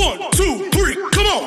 1, 2, 3, come on!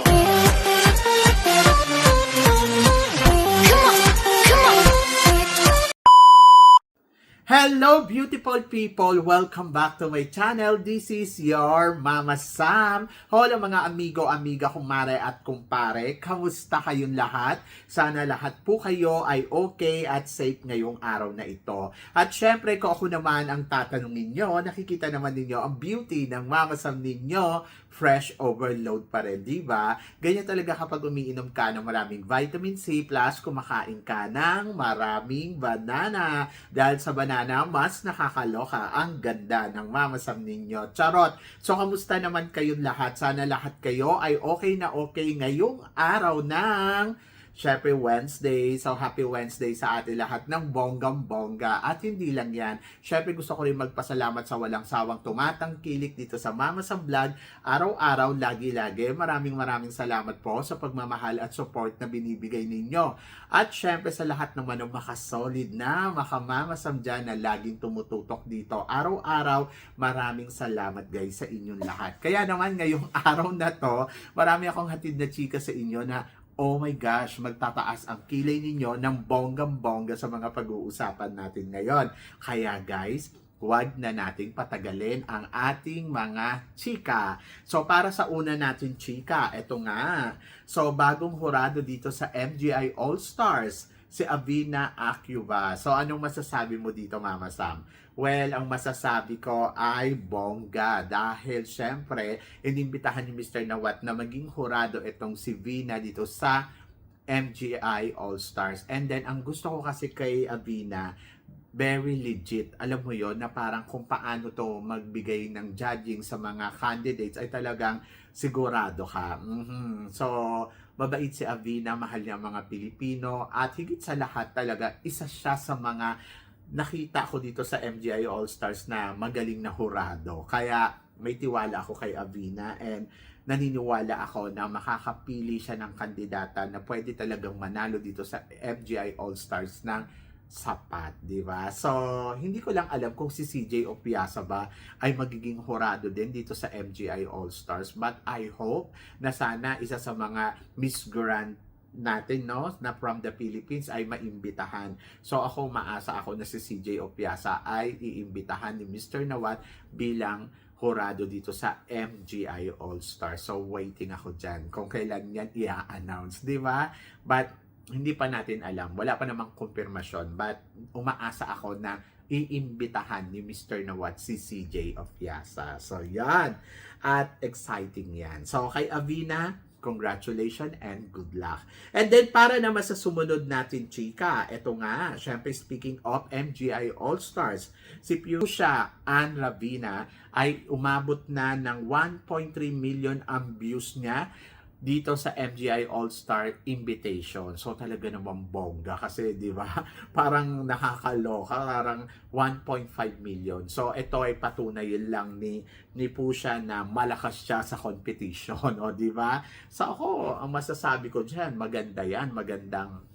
Hello beautiful people! Welcome back to my channel. This is your Mama Sam. Hola mga amigo, amiga, kumare at kumpare. Kamusta kayong lahat? Sana lahat po kayo ay okay at safe ngayong araw na ito. At syempre kung ako naman ang tatanungin nyo, nakikita naman ninyo ang beauty ng Mama Sam ninyo. Fresh overload pa rin, di ba? Ganyan talaga kapag umiinom ka ng maraming vitamin C plus kumakain ka ng maraming banana. Dahil sa banana, mas nakakaloka ang ganda ng Mama Sam ninyo. Charot! So, kamusta naman kayong lahat? Sana lahat kayo ay okay na okay ngayong araw ng syempre Wednesday. So, happy Wednesday sa atin lahat ng bonggang-bongga. At hindi lang yan. Syempre gusto ko rin magpasalamat sa walang sawang tumatangkilik dito sa Mama Sam Vlog. Araw-araw, lagi-lagi. Maraming salamat po sa pagmamahal at support na binibigay ninyo. At syempre sa lahat naman ng makasolid na Mama Sam dyan na laging tumututok dito. Araw-araw, maraming salamat guys sa inyong lahat. Kaya naman ngayong araw na to, marami akong hatid na chika sa inyo na oh my gosh, magtataas ang kilay ninyo ng bonggang-bongga sa mga pag-uusapan natin ngayon. Kaya guys, huwag na nating patagalin ang ating mga chika. So para sa una natin chika, eto nga. So bagong hurado dito sa MGI All-Stars, si Avina Acuva. So anong masasabi mo dito, Mama Sam? Well, ang masasabi ko ay bongga dahil syempre inimbitahan ni Mr. Nawat na maging hurado itong si Vina dito sa MGI All-Stars. And then ang gusto ko kasi kay Avina, very legit. Alam mo yon na parang kung paano to magbigay ng judging sa mga candidates ay talagang sigurado ka. So, mabait si Avina, mahal niya mga Pilipino at higit sa lahat talaga isa siya sa mga nakita ko dito sa MGI All-Stars na magaling na hurado. Kaya may tiwala ako kay Avina and naniniwala ako na makakapili siya ng kandidata na pwede talagang manalo dito sa MGI All-Stars ng sapat, di ba? So, hindi ko lang alam kung si CJ Opiasa ba ay magiging hurado din dito sa MGI All-Stars. But I hope na sana isa sa mga Miss Grand natin, no, na from the Philippines ay maimbitahan. So ako maasa ako na si CJ Opiasa ay iimbitahan ni Mr. Nawat bilang hurado dito sa MGI All-Stars. So waiting ako dyan kung kailan yan i-announce, di ba? But hindi pa natin alam. Wala pa namang kumpirmasyon. But umaasa ako na iimbitahan ni Mr. Nawat si CJ Opiasa. So yan. At exciting yan. So kay Avina, congratulations and good luck. And then para naman sa sumunod natin chika, eto nga, syempre speaking of MGI All-Stars, si Pusha Ann Ravina ay umabot na ng 1.3 million ang views niya dito sa MGI All-Star Invitation. So talaga namang bongga kasi, di ba? Parang nakakaloka, parang 1.5 million. So ito ay patunay lang ni Pusha na malakas siya sa competition, o di ba? So ako, ang masasabi ko diyan, maganda yan, magandang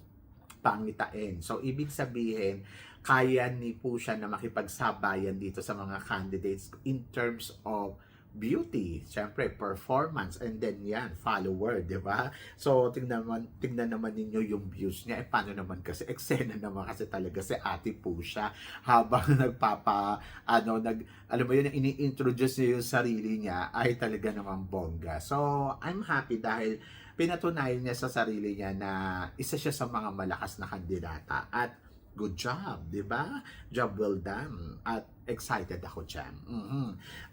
pangitain. So ibig sabihin, kaya ni Pusha na makipagsabayan dito sa mga candidates in terms of beauty, syempre performance, and then yan, follower, di ba? So tingnan naman ninyo yung views niya. Paano naman kasi eksena naman kasi talaga si Ate Pusha habang alam mo yun, ini-introduce niya yung sarili niya ay talaga namang bongga. So I'm happy dahil pinatunayan niya sa sarili niya na isa siya sa mga malakas na kandidata at good job, di ba? Job well done. At excited ako dyan.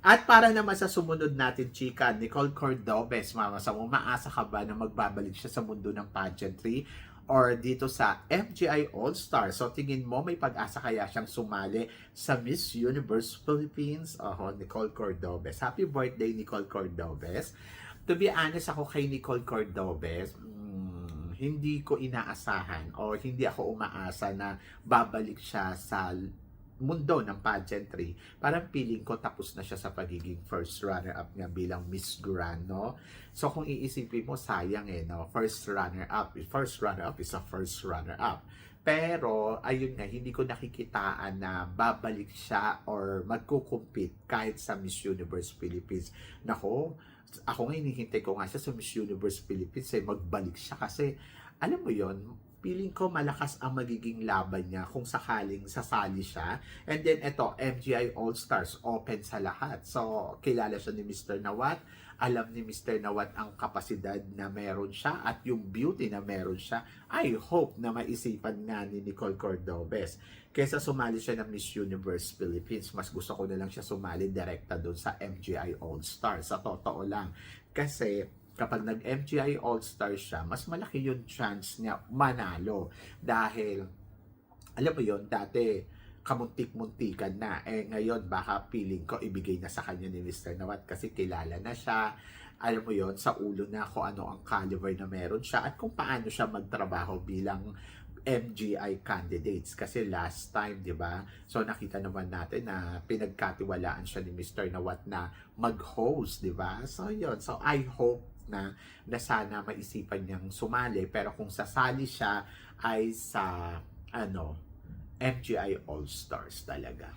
At para naman sa sumunod natin, chika, Nicole Cordobes, Mama Sam, umaasa ka ba na magbabalik siya sa mundo ng pageantry or dito sa MGI All-Stars? So tingin mo may pag-asa kaya siyang sumali sa Miss Universe Philippines? Nicole Cordobes. Happy birthday, Nicole Cordobes. To be honest ako kay Nicole Cordobes, hindi ko inaasahan o hindi ako umaasa na babalik siya sa mundo ng pageantry. Parang feeling ko tapos na siya sa pagiging first runner-up niya bilang Miss Grand, no? So kung iisipin mo, sayang no? First runner-up is a first runner-up. Pero, ayun nga, hindi ko nakikitaan na babalik siya or magkukumpit kahit sa Miss Universe Philippines. Nako, Ako nga hinihintay ko nga siya sa Miss Universe Philippines magbalik siya kasi alam mo yon, feeling ko malakas ang magiging laban niya kung sakaling sasali siya. And then ito, MGI All-Stars, open sa lahat. So, kilala siya ni Mr. Nawat. Alam ni Mr. Nawat ang kapasidad na meron siya at yung beauty na meron siya. I hope na maisipan nga ni Nicole Cordobes. Kesa sumali siya ng Miss Universe Philippines, mas gusto ko na lang siya sumali direkta doon sa MGI All-Stars. Sa totoo lang. Kasi kapag nag-MGI All-Stars siya, mas malaki yung chance niya manalo. Dahil, alam mo yun, dati kamuntik-muntikan na. Ngayon, baka feeling ko ibigay na sa kanya ni Mr. Nawat kasi kilala na siya. Alam mo yon, sa ulo na kung ano ang caliber na meron siya at kung paano siya magtrabaho bilang MGI candidates kasi last time, 'di ba? So nakita naman natin na pinagkatiwalaan siya ni Mr. Nawat na mag-host, 'di ba? So 'yun. So I hope na sana maisipan niyang sumali pero kung sasali siya ay sa MGI All-Stars talaga.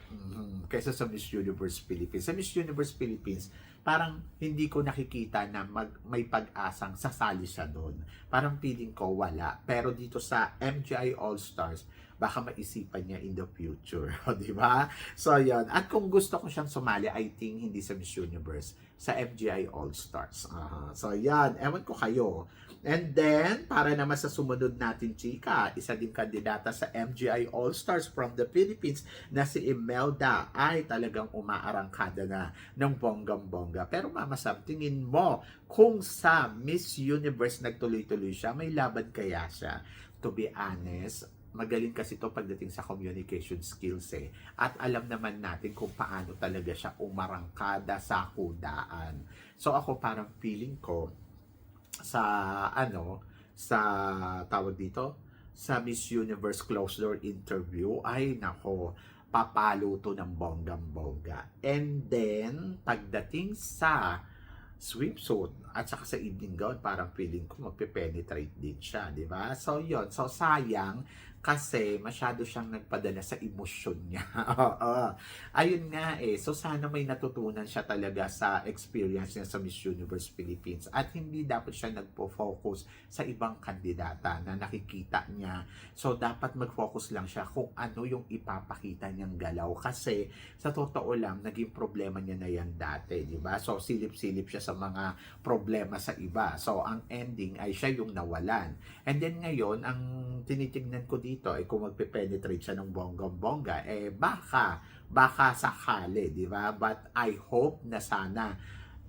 Kaysa sa Miss Universe Philippines. Sa Miss Universe Philippines, parang hindi ko nakikita na may pag-asang sasali siya doon. Parang feeling ko wala. Pero dito sa MGI All-Stars, baka maisipan niya in the future. Di ba? So, yan. At kung gusto ko siyang sumali, I think hindi sa Miss Universe, sa MGI All-Stars. So, yan. Ewan ko kayo. And then, para naman sa sumunod natin, chika, isa din kandidata sa MGI All-Stars from the Philippines na si Imelda ay talagang umaarangkada na ng bonggang-bongga. Pero Mama Sam, tingin mo kung sa Miss Universe nagtuloy-tuloy siya, may laban kaya siya? To be honest, magaling kasi ito pagdating sa communication skills At alam naman natin kung paano talaga siya umarangkada sa kudaan. So ako parang feeling ko, sa tawag dito, sa Miss Universe closed door interview, ay nako, papalo to ng bonggang-bongga. And then, pagdating sa swimsuit at saka sa evening gown, parang feeling ko magpe-penetrate din siya, di ba? So, yun. So, sayang kasi masyado siyang nagpadala sa emosyon niya. Ayun nga So, sana may natutunan siya talaga sa experience niya sa Miss Universe Philippines at hindi dapat siya nagpo-focus sa ibang kandidata na nakikita niya. So, dapat mag-focus lang siya kung ano yung ipapakita niyang galaw kasi sa totoo lang, naging problema niya na yan dati, di ba? So, silip-silip siya sa mga problema sa iba. So, ang ending ay siya yung nawalan. And then ngayon, ang tinitignan ko dito ay kung magpe-penetrate siya ng bonggang-bongga, baka sakali, di ba? But I hope na sana,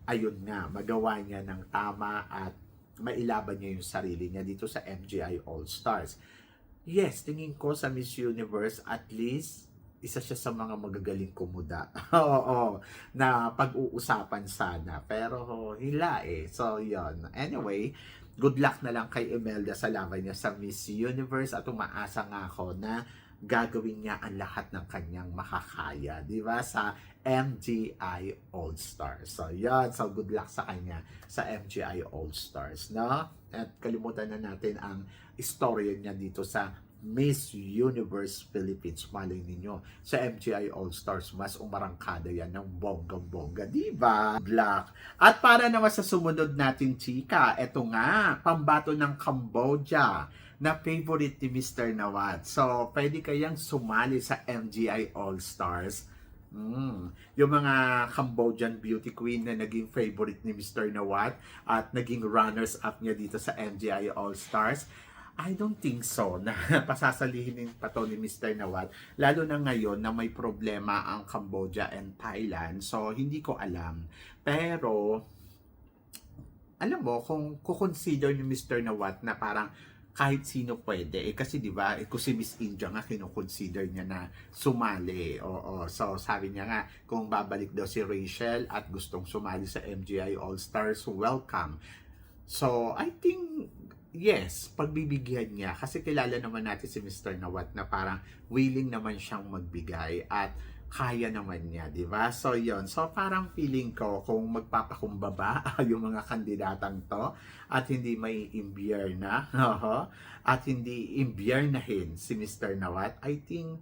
ayun nga, magawa niya ng tama at mailaban niya yung sarili niya dito sa MGI All-Stars. Yes, tingin ko sa Miss Universe, at least, isa siya sa mga magagaling kumuda. Oo, na pag-uusapan sana. Pero hila So, yon. Anyway, good luck na lang kay Imelda sa laban niya sa Miss Universe at umaasa nga ako na gagawin niya ang lahat ng kanyang makakaya, di ba? Sa MGI All-Stars. So, yan. So, good luck sa kanya sa MGI All-Stars, no? At kalimutan na natin ang istorya niya dito sa Miss Universe Philippines. Malay ninyo, sa MGI All-Stars, mas umarangkada yan ng bonggang-bongga, di ba? Black. At para naman sa sumunod natin, chika, eto nga, pambato ng Cambodia na favorite ni Mr. Nawat. So, pwede kayang sumali sa MGI All-Stars. Yung mga Cambodian beauty queen na naging favorite ni Mr. Nawat at naging runners-up niya dito sa MGI All-Stars, I don't think so na pasasalihin pa to ni Mr. Nawat, lalo na ngayon na may problema ang Cambodia and Thailand. So, hindi ko alam. Pero, alam mo, kung kukonsider ni Mr. Nawat na parang kahit sino pwede, kasi di ba, kung si Miss India nga, kinukonsider niya na sumali. Oo. So, sabi niya nga, kung babalik daw si Rachel at gustong sumali sa MGI All-Stars, welcome. So, I think, yes, pagbibigyan niya. Kasi kilala naman natin si Mr. Nawat na parang willing naman siyang magbigay at kaya naman niya, di ba? So, yon. So, parang feeling ko kung magpapakumbaba yung mga kandidatang to at hindi may imbierna at hindi imbiernahin si Mr. Nawat, I think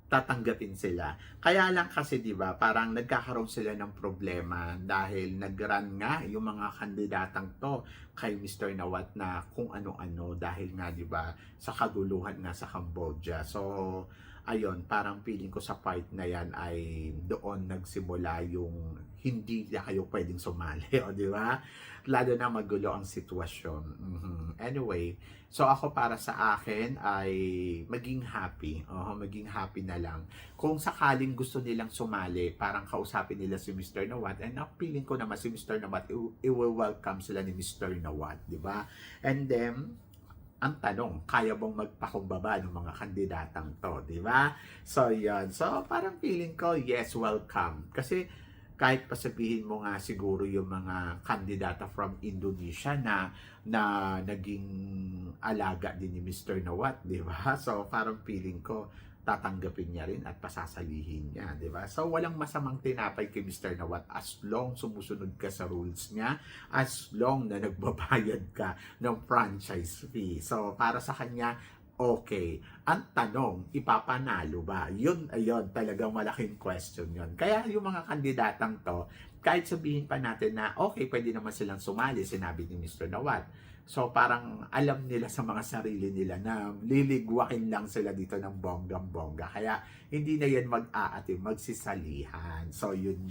tatanggapin sila. Kaya lang kasi 'di ba, parang nagkakaroon sila ng problema dahil nag-run nga yung mga kandidatang to kay Mr. Nawat na kung ano-ano dahil nga 'di ba sa kaguluhan nga sa Cambodia. So ayun, parang feeling ko sa part na yan ay doon nagsimula yung hindi na kayo pwedeng sumali, o di ba? Lalo na magulo ang sitwasyon. Anyway, so ako para sa akin ay maging happy. Maging happy na lang. Kung sakaling gusto nilang sumali, parang kausapin nila si Mr. Nawat, and feeling ko naman si Mr. Nawat, i-welcome sila ni Mr. Nawat, di ba? And then, ang tanong, kaya bang magpakumbaba ng mga kandidatang to, di ba? So, yan. So, parang feeling ko, yes, welcome. Kasi, kahit pa sabihin mo nga siguro yung mga kandidata from Indonesia na naging alaga din ni Mr. Nawat, di ba? So, parang feeling ko, tatanggapin niya rin at pasasalihin niya, di ba? So, walang masamang tinapay kay Mr. Nawat as long sumusunod ka sa rules niya, as long na nagbabayad ka ng franchise fee. So, para sa kanya, okay. Ang tanong, ipapanalo ba? Yun, ayun, talagang malaking question yun. Kaya yung mga kandidatang to, kahit sabihin pa natin na, okay, pwede naman silang sumali, sinabi ni Mr. Nawat. So parang alam nila sa mga sarili nila na liligwakin lang sila dito ng bonggang-bongga. Kaya hindi na yan mag-aati, magsisalihan. So yun,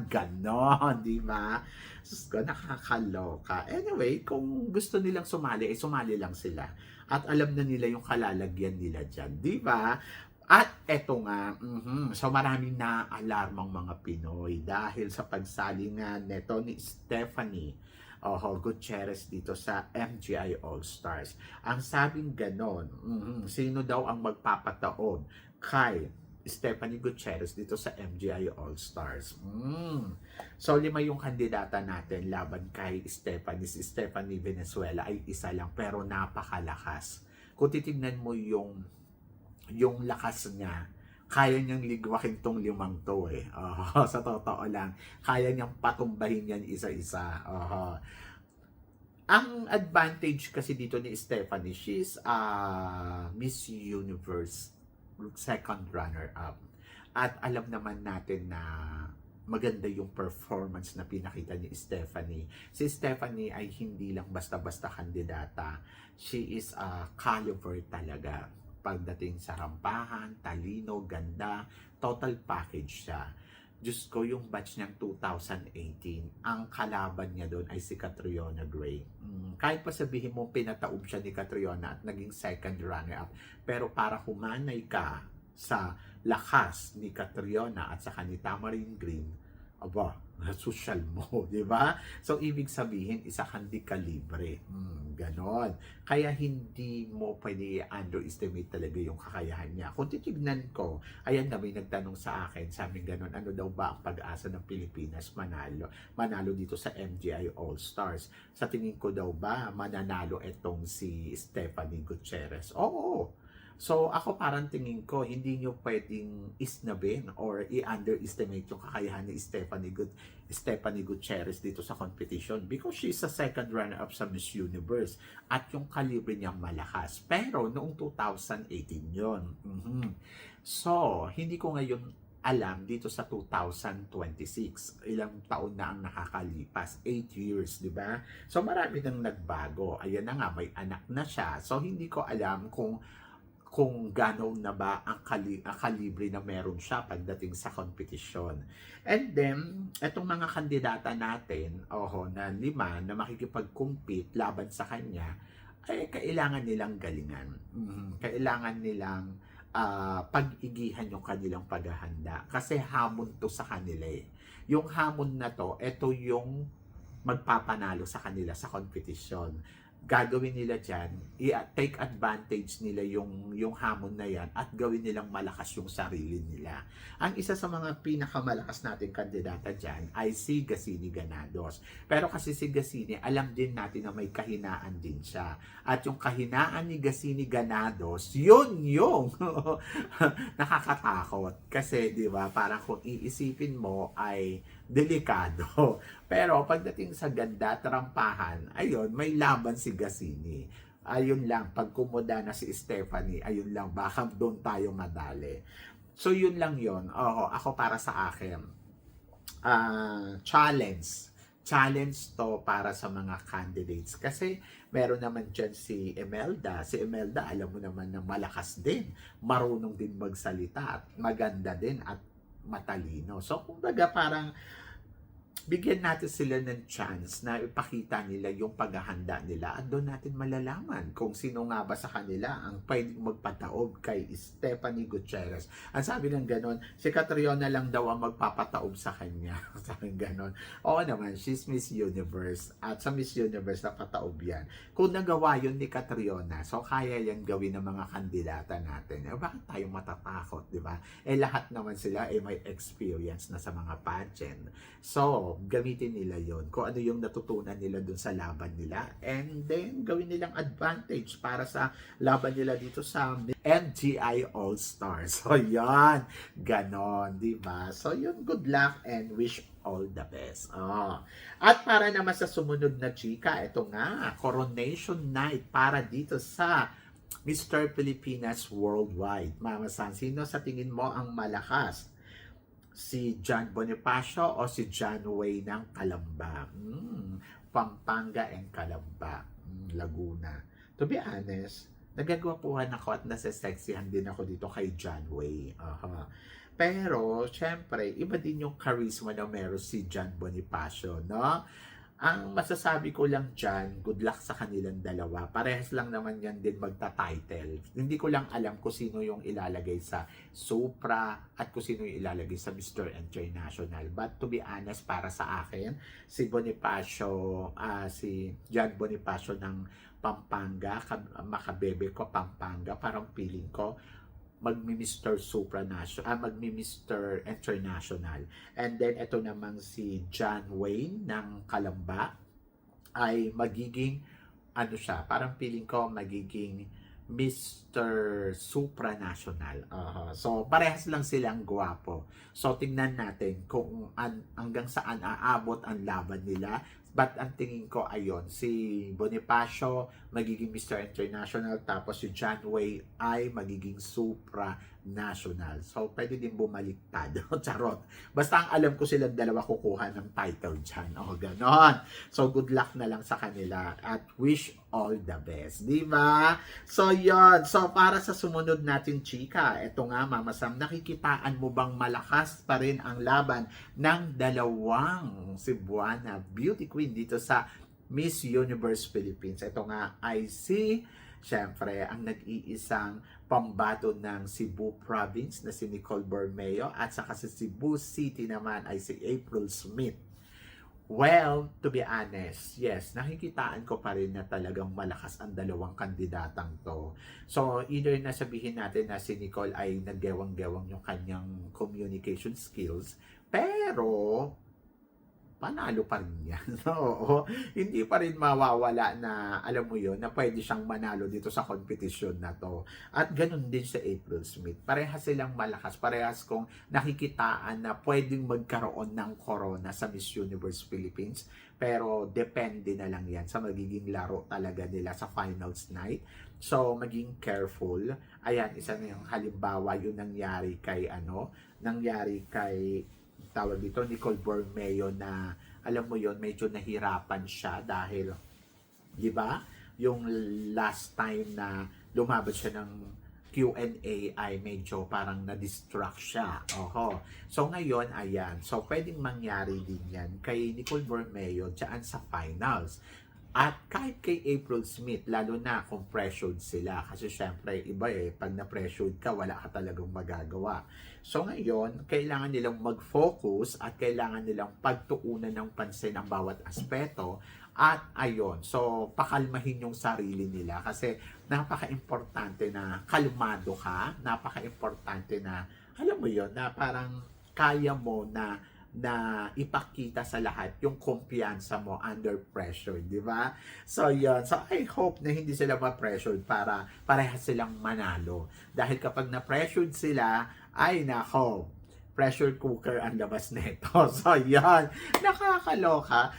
ganon, di ba? Sus ko, nakakaloka. Anyway, kung gusto nilang sumali, sumali lang sila. At alam na nila yung kalalagyan nila dyan, di ba? At eto nga, so maraming na-alarmang mga Pinoy dahil sa pagsali nga neto ni Stephanie Gutierrez dito sa MGI All-Stars. Ang sabing ganon, sino daw ang magpapataon kay Stephanie Gutierrez dito sa MGI All-Stars? So 5 yung kandidata natin laban kay Stephanie. Si Stephanie Venezuela ay isa lang pero napakalakas. Kung titignan mo yung lakas niya, kaya niyang ligwakin tong 5 to eh. Sa totoo lang, kaya niyang patumbahin yan isa-isa. Ang advantage kasi dito ni Stephanie, she's Miss Universe second runner-up. At alam naman natin na maganda yung performance na pinakita ni Stephanie. Si Stephanie ay hindi lang basta-basta kandidata. She is a caliber talaga. Pagdating sa rampahan, talino, ganda, total package siya. Diyos ko, yung batch niyang 2018, ang kalaban niya doon ay si Catriona Gray. Kahit pa sabihin mo, pinataob siya ni Catriona at naging second runner-up. Pero para humanay ka sa lakas ni Catriona at saka ni Tamarine Green, aba, social mo, di ba? So, ibig sabihin, isa kang di kalibre. Ganon. Kaya hindi mo pwede underestimate talaga yung kakayahan niya. Kung titignan ko, ayan na may nagtanong sa akin, sabi ganon, ano daw ba ang pag-asa ng Pilipinas manalo dito sa MGI All-Stars? Sa tingin ko daw ba, mananalo itong si Stephanie Gutierrez? Oo. So, ako parang tingin ko, hindi nyo pwedeng isnabin or i-underestimate yung kakayahan ni Stephanie Gutierrez dito sa competition because she's a second runner-up sa Miss Universe at yung kalibre niyang malakas. Pero, noong 2018 yon. So, hindi ko ngayon alam dito sa 2026, ilang taon na ang nakakalipas, 8 years, di ba? So, marami nang nagbago. Ayan na nga, may anak na siya. So, hindi ko alam kung gano'n na ba ang kalibre na meron siya pagdating sa competition. And then, etong mga kandidata natin, na 5 na makikipag-compete laban sa kanya, ay kailangan nilang galingan. Kailangan nilang pag-igihan yung kanilang paghahanda. Kasi hamon to sa kanila eh. Yung hamon na to, ito yung magpapanalo sa kanila sa competition. Gagawin nila dyan, i-take advantage nila yung hamon na yan at gawin nilang malakas yung sarili nila. Ang isa sa mga pinakamalakas nating kandidata dyan ay si Gassini Granados. Pero kasi si Gassini, alam din natin na may kahinaan din siya. At yung kahinaan ni Gassini Granados, yun yung nakakatakot. Kasi, di ba, parang kung iisipin mo ay delikado. Pero pagdating sa ganda, trampahan, ayun, may laban si Gassini. ayun lang, pag kumuda na si Stephanie, ayun lang, baka doon tayo madali. So yun lang yun. Ako para sa akin, challenge. Challenge to para sa mga candidates. Kasi meron naman dyan si Imelda. Si Imelda, alam mo naman na malakas din. Marunong din magsalita at maganda din at matalino. So, kumbaga parang bigyan natin sila ng chance na ipakita nila yung paghahanda nila at doon natin malalaman kung sino nga ba sa kanila ang pwedeng magpataob kay Stephanie Gutierrez. Ang sabi ng ganon, si Catriona lang daw ang magpapataob sa kanya. Sabi ng ganon. Oo naman, she's Miss Universe at sa Miss Universe na pataob yan. Kung nagawa yun ni Catriona, so kaya yan gawin ng mga kandidata natin. Bakit tayo matatakot, di ba? Lahat naman sila may experience na sa mga pageant. So, gamitin nila yon kung ano yung natutunan nila dun sa laban nila and then gawin nilang advantage para sa laban nila dito sa MGI All-Stars. So yan, ganon, di ba? So yun, good luck and wish all the best. At para naman sa sumunod na chika, ito nga, coronation night para dito sa Mr. Pilipinas Worldwide. Mama San, sino sa tingin mo ang malakas? Si John Bonifacio o si John Way ng Calamba? Pampanga and Calamba. Laguna. To be honest, nagagwapuhan ako at nasa-sexihan din ako dito kay John Way. Pero, syempre, iba din yung charisma na meron si John Bonifacio, no? Ang masasabi ko lang dyan, good luck sa kanilang dalawa. Parehas lang naman yan din magta-title. Hindi ko lang alam kung sino yung ilalagay sa Supra at kung sino yung ilalagay sa Mr. International. But to be honest, para sa akin, si Bonifacio, si John Bonifacio ng Pampanga, makabebe ko Pampanga, parang feeling ko, magmi-Mr. Supranational, magmi-Mr. International. And then, ito namang si John Wayne ng Calamba ay magiging, ano siya, parang feeling ko magiging Mr. Supranational. So, parehas lang silang gwapo. So, tingnan natin kung hanggang saan aabot ang laban nila. But ang tingin ko ayon, si Bonifacio magiging Mr. International tapos si John Way ay magiging supranational. So pwede din bumaliktad. Charot. Basta ang alam ko silang dalawa kukuha ng title dyan. Ganon. So good luck na lang sa kanila at wish all the best. Di ba? So yon. So para sa sumunod natin chika, eto nga Mama Sam, nakikitaan mo bang malakas pa rin ang laban ng dalawang Cebuana beauty queen dito sa Miss Universe Philippines? Ito nga ay syempre, ang nag-iisang pambato ng Cebu Province na si Nicole Bermeo at saka sa Cebu City naman ay si April Smith. Well, to be honest, yes, nakikitaan ko pa rin na talagang malakas ang dalawang kandidatang to. So, either na sabihin natin na si Nicole ay naggewang-gewang yung kanyang communication skills, pero panalo pa rin yan. Oo, hindi pa rin mawawala na, alam mo yon na pwede siyang manalo dito sa competition na to. At ganun din sa April Smith. Parehas silang malakas. Parehas kong nakikitaan na pwedeng magkaroon ng corona sa Miss Universe Philippines. Pero depende na lang yan sa magiging laro talaga nila sa finals night. So, maging careful. Ayan, isa na yung halimbawa yung nangyari kay tawag dito, Nicole Bermeo na, alam mo yon medyo nahirapan siya dahil, di ba, yung last time na lumabas siya ng Q&A ay medyo parang na-distract siya. So ngayon, ayan. So pwedeng mangyari din yan kay Nicole Bermeo dyan sa finals. At kahit kay April Smith, lalo na kung pressured sila. Kasi syempre, iba pag na-pressured ka, wala ka talagang magagawa. So ngayon, kailangan nilang mag-focus at kailangan nilang pagtuunan ng pansin ang bawat aspeto. At ayon, so pakalmahin yung sarili nila. Kasi napaka-importante na kalmado ka. Napaka-importante na, alam mo yon na parang kaya mo na ipakita sa lahat yung kumpiyansa mo under pressure, di ba? So, yun. So, I hope na hindi sila ma-pressured para parehas silang manalo. Dahil kapag na-pressured sila, ay nako, pressure cooker ang labas nito. So, yan. Nakakaloka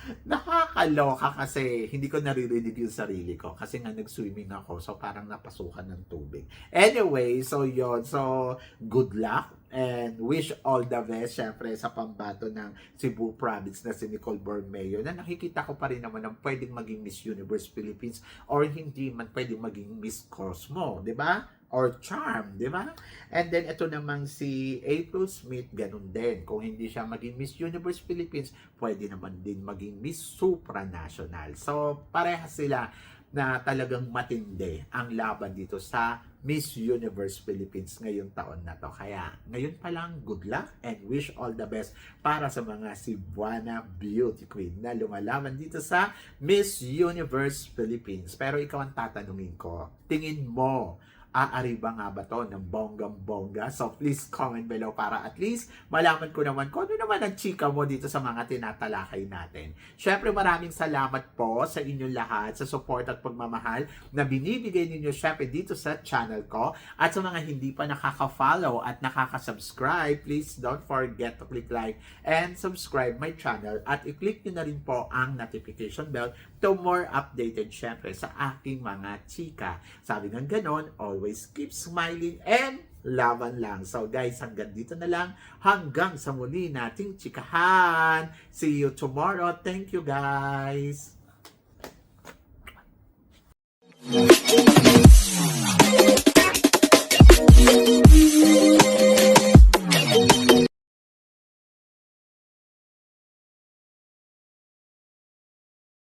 kasi hindi ko naririnig yung sarili ko kasi nga nag-swimming ako. So, parang napasukan ng tubig. Anyway, so yun. So, good luck and wish all the best syempre sa pambato ng Cebu Province na si Nicole Borromeo na nakikita ko pa rin naman na pwedeng maging Miss Universe Philippines or hindi man pwedeng maging Miss Cosmo, di ba? Or Charm, di ba? And then, ito namang si April Smith, ganun din. Kung hindi siya maging Miss Universe Philippines, pwede naman din maging Miss Supranational. So, parehas sila na talagang matindi ang laban dito sa Miss Universe Philippines ngayong taon na to. Kaya, ngayon pa lang, good luck and wish all the best para sa mga Cebuana Beauty Queen na lumalaban dito sa Miss Universe Philippines. Pero ikaw ang tatanungin ko, tingin mo, aari ba nga ba to ng bonggang-bongga? So please comment below para at least malaman ko naman kung ano naman ang chika mo dito sa mga tinatalakay natin. Syempre maraming salamat po sa inyong lahat sa support at pagmamahal na binibigay ninyo syempre dito sa channel ko. At sa mga hindi pa nakaka-follow at nakaka-subscribe, please don't forget to click like and subscribe my channel at i-click nyo na rin po ang notification bell to more updated syempre sa aking mga chika. Sabi ng ganon, always keep smiling and laban lang. So guys, hanggang dito na lang. Hanggang sa muli nating chikahan. See you tomorrow. Thank you guys.